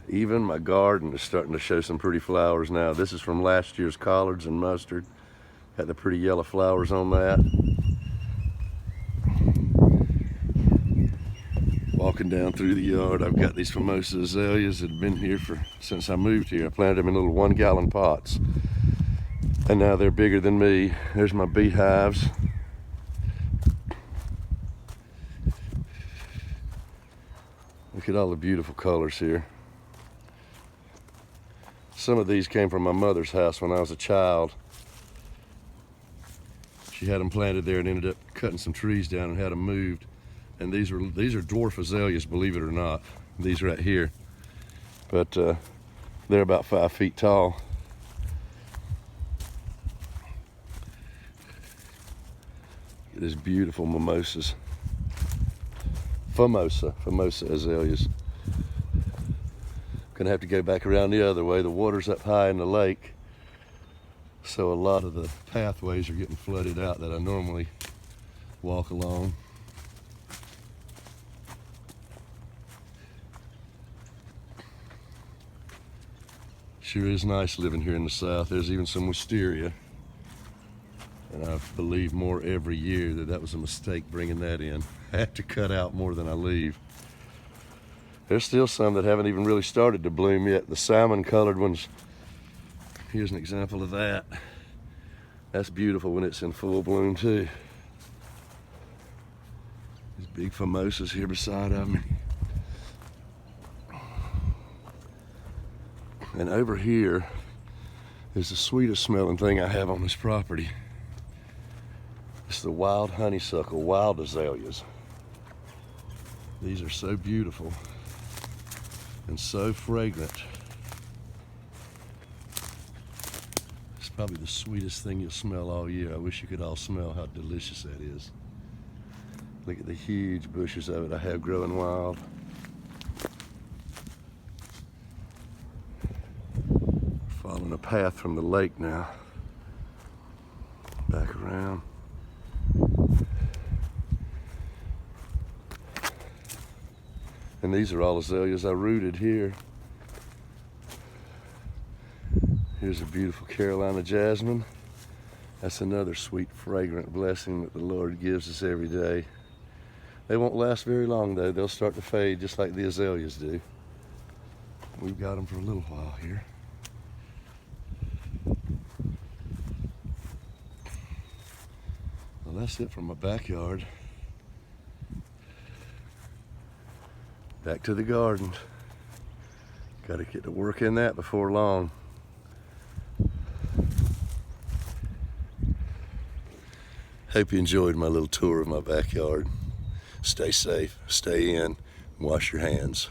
Even my garden is starting to show some pretty flowers now. This is from last year's collards and mustard. Got the pretty yellow flowers on that. Walking down through the yard, I've got these Formosa azaleas that have been here since I moved here. I planted them in little 1-gallon pots, and now they're bigger than me. There's my beehives. Look at all the beautiful colors here. Some of these came from my mother's house when I was a child. She had them planted there and ended up cutting some trees down and had them moved. And these are dwarf azaleas, believe it or not. These right here, but they're about 5 feet tall. Look at these beautiful mimosas. Formosa azaleas. Gonna have to go back around the other way. The water's up high in the lake, so a lot of the pathways are getting flooded out that I normally walk along. Sure is nice living here in the south. There's even some wisteria, and I believe more every year that was a mistake bringing that in. I have to cut out more than I leave. There's still some that haven't even really started to bloom yet. The salmon colored ones, here's an example of that. That's beautiful when it's in full bloom too. These big Formosas here beside of me. And over here is the sweetest smelling thing I have on this property. It's the wild honeysuckle, wild azaleas. These are so beautiful and so fragrant. It's probably the sweetest thing you'll smell all year. I wish you could all smell how delicious that is. Look at the huge bushes of it I have growing wild. Following a path from the lake now. Back around. And these are all azaleas I rooted here. Here's a beautiful Carolina jasmine. That's another sweet, fragrant blessing that the Lord gives us every day. They won't last very long though. They'll start to fade just like the azaleas do. We've got them for a little while here. Well, that's it from my backyard. Back to the garden. Got to get to work in that before long. Hope you enjoyed my little tour of my backyard. Stay safe, stay in, wash your hands.